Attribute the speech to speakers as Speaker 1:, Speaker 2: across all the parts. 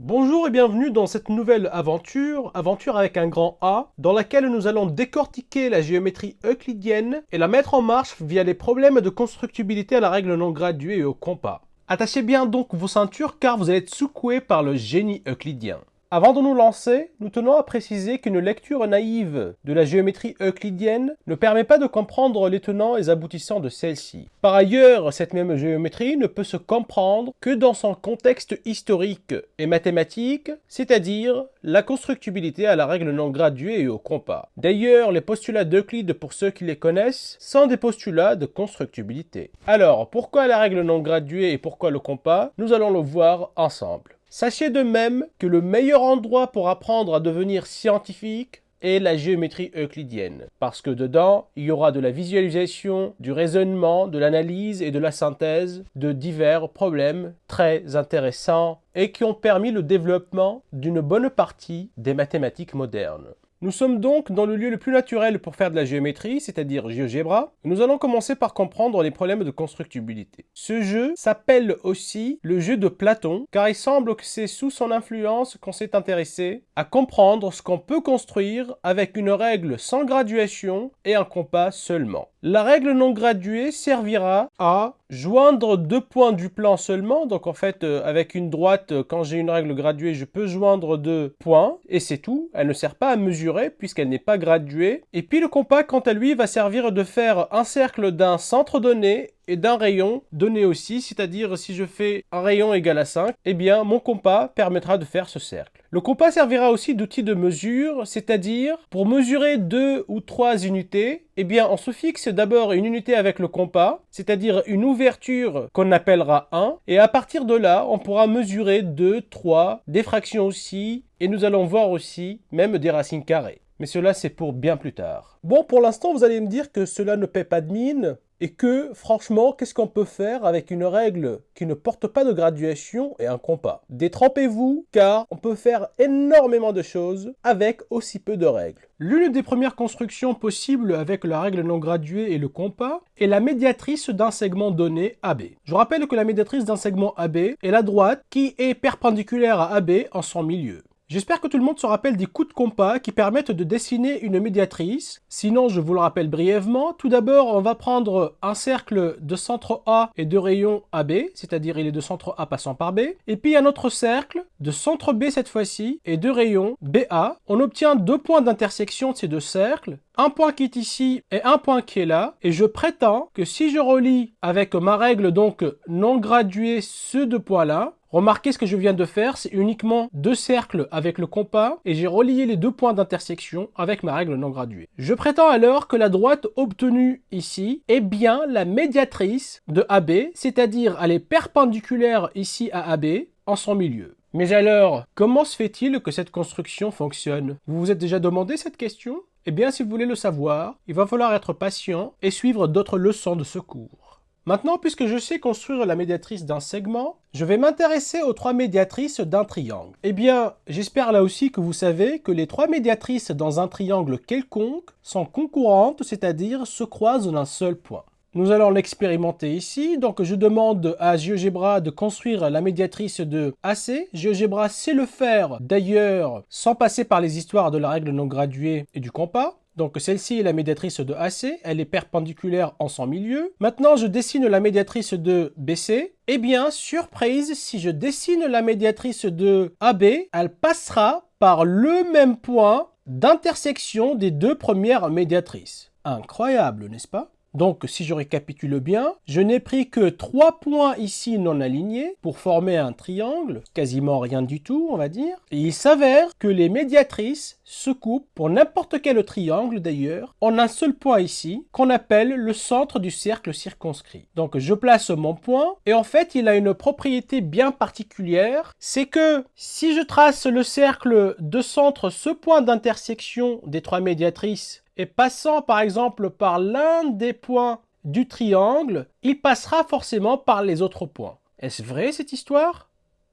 Speaker 1: Bonjour et bienvenue dans cette nouvelle aventure avec un grand A, dans laquelle nous allons décortiquer la géométrie euclidienne et la mettre en marche via les problèmes de constructibilité à la règle non graduée et au compas. Attachez bien donc vos ceintures car vous allez être secoués par le génie euclidien. Avant de nous lancer, nous tenons à préciser qu'une lecture naïve de la géométrie euclidienne ne permet pas de comprendre les tenants et les aboutissants de celle-ci. Par ailleurs, cette même géométrie ne peut se comprendre que dans son contexte historique et mathématique, c'est-à-dire la constructibilité à la règle non graduée et au compas. D'ailleurs, les postulats d'Euclide, pour ceux qui les connaissent, sont des postulats de constructibilité. Alors, pourquoi la règle non graduée et pourquoi le compas? Nous allons le voir ensemble. Sachez de même que le meilleur endroit pour apprendre à devenir scientifique est la géométrie euclidienne, parce que dedans, il y aura de la visualisation, du raisonnement, de l'analyse et de la synthèse de divers problèmes très intéressants et qui ont permis le développement d'une bonne partie des mathématiques modernes. Nous sommes donc dans le lieu le plus naturel pour faire de la géométrie, c'est-à-dire GeoGebra. Nous allons commencer par comprendre les problèmes de constructibilité. Ce jeu s'appelle aussi le jeu de Platon, car il semble que c'est sous son influence qu'on s'est intéressé à comprendre ce qu'on peut construire avec une règle sans graduation et un compas seulement. La règle non graduée servira à joindre deux points du plan seulement. Donc en fait, avec une droite, quand j'ai une règle graduée, je peux joindre deux points. Et c'est tout. Elle ne sert pas à mesurer puisqu'elle n'est pas graduée. Et puis le compas, quant à lui, va servir de faire un cercle d'un centre donné et d'un rayon donné aussi, c'est-à-dire si je fais un rayon égal à 5, eh bien mon compas permettra de faire ce cercle. Le compas servira aussi d'outil de mesure, c'est-à-dire pour mesurer 2 ou 3 unités, eh bien on se fixe d'abord une unité avec le compas, c'est-à-dire une ouverture qu'on appellera 1, et à partir de là, on pourra mesurer 2, 3, des fractions aussi, et nous allons voir aussi même des racines carrées. Mais cela c'est pour bien plus tard. Bon, pour l'instant vous allez me dire que cela ne paie pas de mine, et que, franchement, qu'est-ce qu'on peut faire avec une règle qui ne porte pas de graduation et un compas? Détrempez-vous, car on peut faire énormément de choses avec aussi peu de règles. L'une des premières constructions possibles avec la règle non graduée et le compas est la médiatrice d'un segment donné AB. Je rappelle que la médiatrice d'un segment AB est la droite qui est perpendiculaire à AB en son milieu. J'espère que tout le monde se rappelle des coups de compas qui permettent de dessiner une médiatrice. Sinon, je vous le rappelle brièvement. Tout d'abord, on va prendre un cercle de centre A et de rayon AB, c'est-à-dire il est de centre A passant par B. Et puis un autre cercle de centre B cette fois-ci et de rayon BA. On obtient deux points d'intersection de ces deux cercles. Un point qui est ici et un point qui est là. Et je prétends que si je relie avec ma règle donc non graduée ces deux points-là, remarquez ce que je viens de faire, c'est uniquement deux cercles avec le compas et j'ai relié les deux points d'intersection avec ma règle non graduée. Je prétends alors que la droite obtenue ici est bien la médiatrice de AB, c'est-à-dire elle est perpendiculaire ici à AB en son milieu. Mais alors, comment se fait-il que cette construction fonctionne? Vous vous êtes déjà demandé cette question? Eh bien, si vous voulez le savoir, il va falloir être patient et suivre d'autres leçons de ce cours. Maintenant, puisque je sais construire la médiatrice d'un segment, je vais m'intéresser aux trois médiatrices d'un triangle. Eh bien, j'espère là aussi que vous savez que les trois médiatrices dans un triangle quelconque sont concurrentes, c'est-à-dire se croisent d'un seul point. Nous allons l'expérimenter ici, donc je demande à GeoGebra de construire la médiatrice de AC. GeoGebra sait le faire d'ailleurs sans passer par les histoires de la règle non graduée et du compas. Donc celle-ci est la médiatrice de AC, elle est perpendiculaire en son milieu. Maintenant je dessine la médiatrice de BC. Eh bien, surprise, si je dessine la médiatrice de AB, elle passera par le même point d'intersection des deux premières médiatrices. Incroyable, n'est-ce pas? Donc, si je récapitule bien, je n'ai pris que 3 points ici non alignés pour former un triangle, quasiment rien du tout, on va dire. Et il s'avère que les médiatrices se coupent, pour n'importe quel triangle d'ailleurs, en un seul point ici, qu'on appelle le centre du cercle circonscrit. Donc, je place mon point, et en fait, il a une propriété bien particulière, c'est que si je trace le cercle de centre, ce point d'intersection des trois médiatrices, et passant par exemple par l'un des points du triangle, il passera forcément par les autres points. Est-ce vrai cette histoire?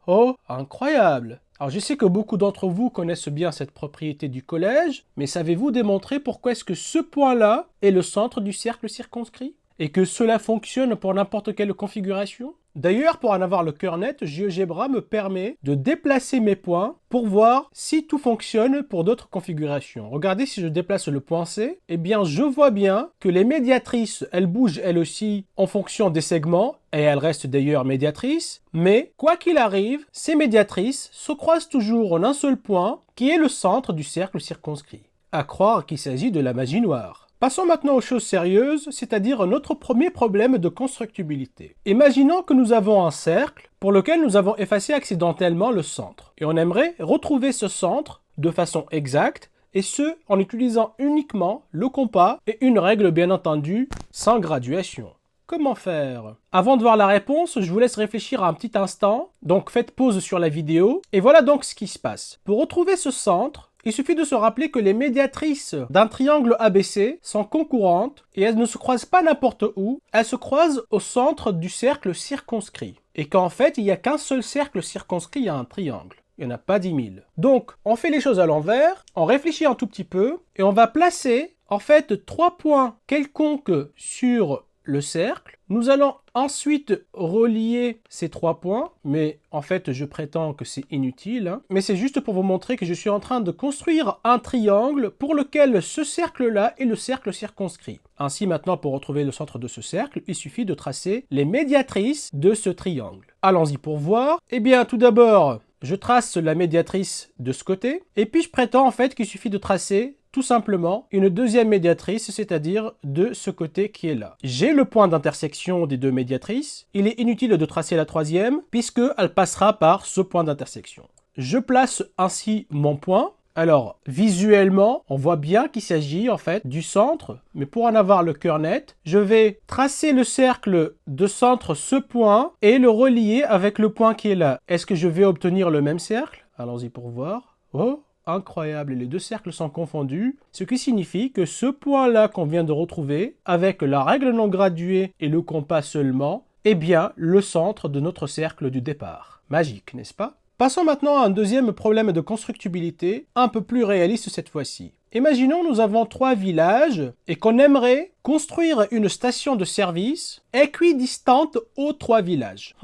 Speaker 1: Oh, incroyable! Alors je sais que beaucoup d'entre vous connaissent bien cette propriété du collège, mais savez-vous démontrer pourquoi est-ce que ce point-là est le centre du cercle circonscrit? et que cela fonctionne pour n'importe quelle configuration? D'ailleurs, pour en avoir le cœur net, GeoGebra me permet de déplacer mes points pour voir si tout fonctionne pour d'autres configurations. Regardez, si je déplace le point C, eh bien je vois bien que les médiatrices, elles bougent elles aussi en fonction des segments, et elles restent d'ailleurs médiatrices, mais quoi qu'il arrive, ces médiatrices se croisent toujours en un seul point, qui est le centre du cercle circonscrit. À croire qu'il s'agit de la magie noire. Passons maintenant aux choses sérieuses, c'est-à-dire notre premier problème de constructibilité. Imaginons que nous avons un cercle pour lequel nous avons effacé accidentellement le centre. Et on aimerait retrouver ce centre de façon exacte, et ce, en utilisant uniquement le compas et une règle bien entendu, sans graduation. Comment faire? Avant de voir la réponse, je vous laisse réfléchir un petit instant, donc faites pause sur la vidéo, et voilà donc ce qui se passe. Pour retrouver ce centre, il suffit de se rappeler que les médiatrices d'un triangle ABC sont concurrentes et elles ne se croisent pas n'importe où, elles se croisent au centre du cercle circonscrit. Et qu'en fait, il n'y a qu'un seul cercle circonscrit à un triangle. Il n'y en a pas 10 000. Donc, on fait les choses à l'envers, on réfléchit un tout petit peu et on va placer en fait 3 points quelconques sur le cercle. Nous allons ensuite relier ces 3 points, mais en fait je prétends que c'est inutile, hein. Mais c'est juste pour vous montrer que je suis en train de construire un triangle pour lequel ce cercle-là est le cercle circonscrit. Ainsi maintenant, pour retrouver le centre de ce cercle, il suffit de tracer les médiatrices de ce triangle. Allons-y pour voir. Eh bien tout d'abord, je trace la médiatrice de ce côté, et puis je prétends en fait qu'il suffit de tracer tout simplement une deuxième médiatrice, c'est-à-dire de ce côté qui est là. J'ai le point d'intersection des deux médiatrices. Il est inutile de tracer la troisième, puisqu'elle passera par ce point d'intersection. Je place ainsi mon point. Alors, visuellement, on voit bien qu'il s'agit en fait du centre, mais pour en avoir le cœur net, je vais tracer le cercle de centre, ce point, et le relier avec le point qui est là. Est-ce que je vais obtenir le même cercle? Allons-y pour voir. Oh! Incroyable, les deux cercles sont confondus, ce qui signifie que ce point-là qu'on vient de retrouver, avec la règle non graduée et le compas seulement, est bien le centre de notre cercle du départ. Magique, n'est-ce pas? Passons maintenant à un deuxième problème de constructibilité, un peu plus réaliste cette fois-ci. Imaginons nous avons 3 villages et qu'on aimerait construire une station de service équidistante aux 3 villages.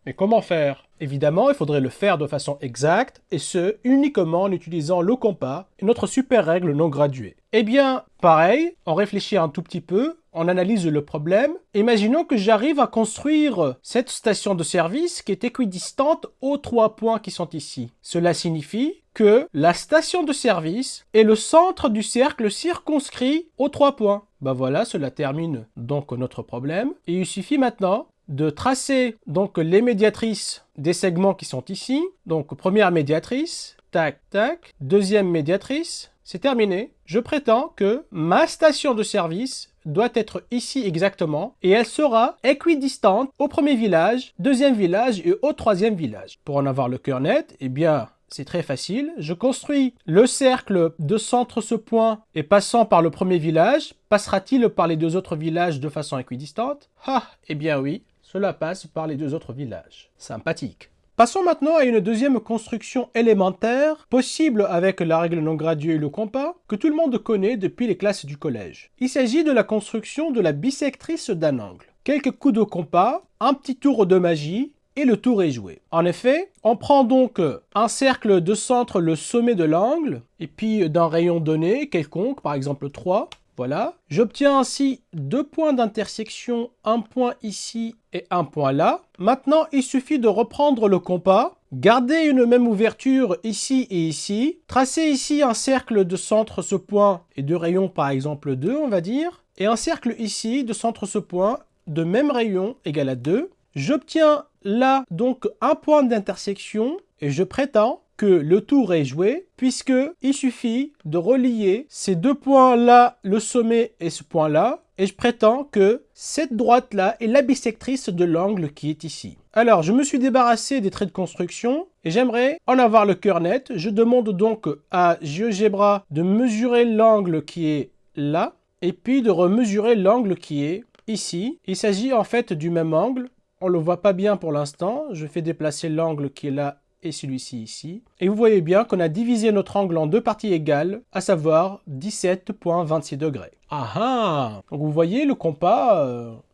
Speaker 1: Et comment faire? Évidemment, il faudrait le faire de façon exacte, et ce, uniquement en utilisant le compas et notre super règle non graduée. Eh bien, pareil, on réfléchit un tout petit peu, on analyse le problème. Imaginons que j'arrive à construire cette station de service qui est équidistante aux 3 points qui sont ici. Cela signifie que la station de service est le centre du cercle circonscrit aux 3 points. Ben voilà, cela termine donc notre problème. Et il suffit maintenant de tracer donc les médiatrices des segments qui sont ici. Donc première médiatrice, tac, tac. Deuxième médiatrice, c'est terminé. Je prétends que ma station de service doit être ici exactement et elle sera équidistante au premier village, deuxième village et au troisième village. Pour en avoir le cœur net, eh bien, c'est très facile. Je construis le cercle de centre ce point et passant par le premier village. Passera-t-il par les 2 autres villages de façon équidistante? Ah, eh bien oui, cela passe par les 2 autres villages. Sympathique. Passons maintenant à une deuxième construction élémentaire, possible avec la règle non graduée et le compas, que tout le monde connaît depuis les classes du collège. Il s'agit de la construction de la bisectrice d'un angle. Quelques coups de compas, un petit tour de magie, et le tour est joué. En effet, on prend donc un cercle de centre, le sommet de l'angle, et puis d'un rayon donné, quelconque, par exemple 3, voilà. J'obtiens ainsi 2 points d'intersection, un point ici et un point là. Maintenant, il suffit de reprendre le compas, garder une même ouverture ici et ici, tracer ici un cercle de centre ce point et de rayon par exemple 2, on va dire, et un cercle ici de centre ce point de même rayon égal à 2. J'obtiens là donc un point d'intersection et je prétends que le tour est joué puisque il suffit de relier ces 2 points là, le sommet et ce point là, et je prétends que cette droite là est la bisectrice de l'angle qui est ici. Alors je me suis débarrassé des traits de construction et j'aimerais en avoir le cœur net. Je demande donc à GeoGebra de mesurer l'angle qui est là et puis de remesurer l'angle qui est ici. Il s'agit en fait du même angle. On ne le voit pas bien pour l'instant. Je fais déplacer l'angle qui est là et celui-ci ici. Et vous voyez bien qu'on a divisé notre angle en 2 parties égales, à savoir 17,26 degrés. Ah ah! Donc vous voyez, le compas,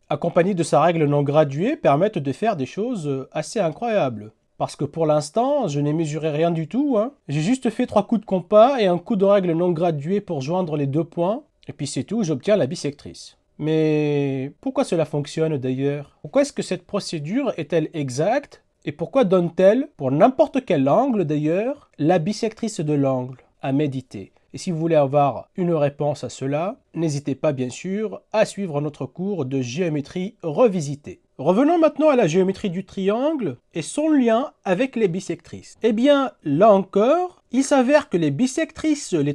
Speaker 1: accompagné de sa règle non graduée, permettent de faire des choses assez incroyables. Parce que pour l'instant, je n'ai mesuré rien du tout, hein. J'ai juste fait 3 coups de compas et un coup de règle non graduée pour joindre les 2 points. Et puis c'est tout, j'obtiens la bisectrice. Mais pourquoi cela fonctionne d'ailleurs? Pourquoi est-ce que cette procédure est-elle exacte? Et pourquoi donne-t-elle, pour n'importe quel angle d'ailleurs, la bisectrice de l'angle? À méditer. Et si vous voulez avoir une réponse à cela, n'hésitez pas bien sûr à suivre notre cours de géométrie revisité. Revenons maintenant à la géométrie du triangle et son lien avec les bisectrices. Eh bien, là encore, il s'avère que les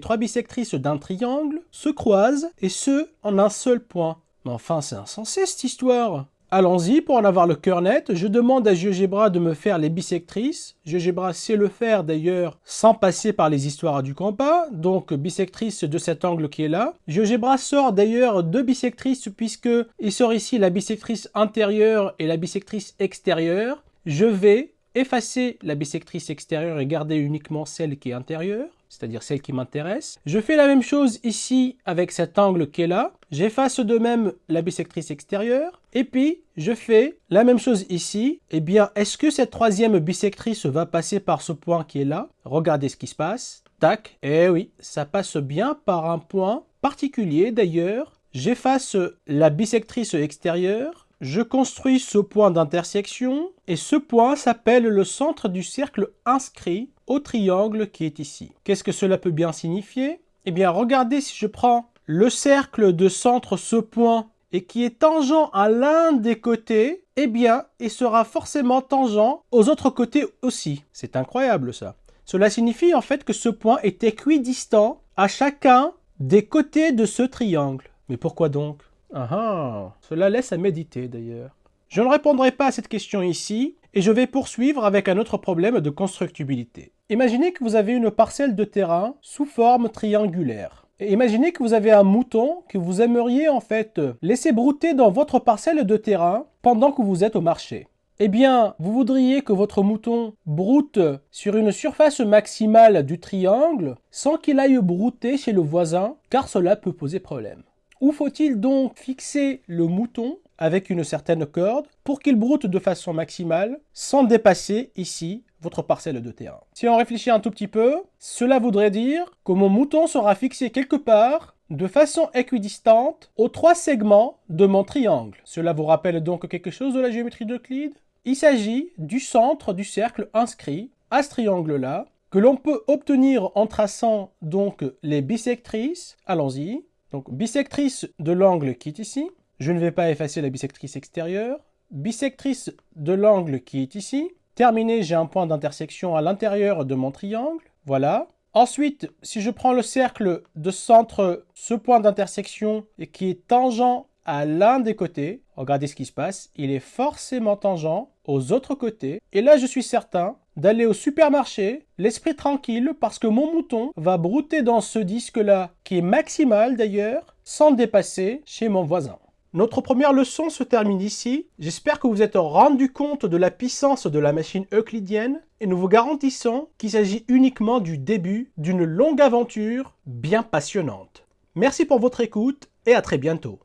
Speaker 1: 3 bisectrices d'un triangle se croisent et ce, en un seul point. Mais enfin, c'est insensé cette histoire! Allons-y, pour en avoir le cœur net, je demande à GeoGebra de me faire les bisectrices. GeoGebra sait le faire d'ailleurs sans passer par les histoires du compas, donc bisectrice de cet angle qui est là. GeoGebra sort d'ailleurs 2 bisectrices puisque il sort ici la bisectrice intérieure et la bisectrice extérieure. Je vais effacer la bisectrice extérieure et garder uniquement celle qui est intérieure, c'est-à-dire celle qui m'intéresse. Je fais la même chose ici avec cet angle qui est là. J'efface de même la bisectrice extérieure. Et puis, je fais la même chose ici. Eh bien, est-ce que cette 3e bisectrice va passer par ce point qui est là? Regardez ce qui se passe. Tac. Eh oui, ça passe bien par un point particulier d'ailleurs. J'efface la bisectrice extérieure. Je construis ce point d'intersection. Et ce point s'appelle le centre du cercle inscrit au triangle qui est ici. Qu'est-ce que cela peut bien signifier? Eh bien, regardez si je prends le cercle de centre ce point et qui est tangent à l'un des côtés, eh bien, il sera forcément tangent aux autres côtés aussi. C'est incroyable ça. Cela signifie en fait que ce point est équidistant à chacun des côtés de ce triangle. Mais pourquoi donc? Ah ah, cela laisse à méditer d'ailleurs. Je ne répondrai pas à cette question ici, et je vais poursuivre avec un autre problème de constructibilité. Imaginez que vous avez une parcelle de terrain sous forme triangulaire. Et imaginez que vous avez un mouton que vous aimeriez en fait laisser brouter dans votre parcelle de terrain pendant que vous êtes au marché. Eh bien, vous voudriez que votre mouton broute sur une surface maximale du triangle sans qu'il aille brouter chez le voisin, car cela peut poser problème. Où faut-il donc fixer le mouton avec une certaine corde pour qu'il broute de façon maximale sans dépasser ici votre parcelle de terrain? Si on réfléchit un tout petit peu, cela voudrait dire que mon mouton sera fixé quelque part de façon équidistante aux 3 segments de mon triangle. Cela vous rappelle donc quelque chose de la géométrie d'Euclide? Il s'agit du centre du cercle inscrit à ce triangle-là que l'on peut obtenir en traçant donc les bisectrices. Allons-y. Donc bisectrice de l'angle qui est ici. Je ne vais pas effacer la bisectrice extérieure. Bisectrice de l'angle qui est ici. Terminé, j'ai un point d'intersection à l'intérieur de mon triangle. Voilà. Ensuite, si je prends le cercle de centre, ce point d'intersection et qui est tangent à l'un des côtés, regardez ce qui se passe, il est forcément tangent aux autres côtés. Et là, je suis certain d'aller au supermarché, l'esprit tranquille, parce que mon mouton va brouter dans ce disque-là, qui est maximal d'ailleurs, sans dépasser chez mon voisin. Notre première leçon se termine ici. J'espère que vous vous êtes rendu compte de la puissance de la machine euclidienne et nous vous garantissons qu'il s'agit uniquement du début d'une longue aventure bien passionnante. Merci pour votre écoute et à très bientôt.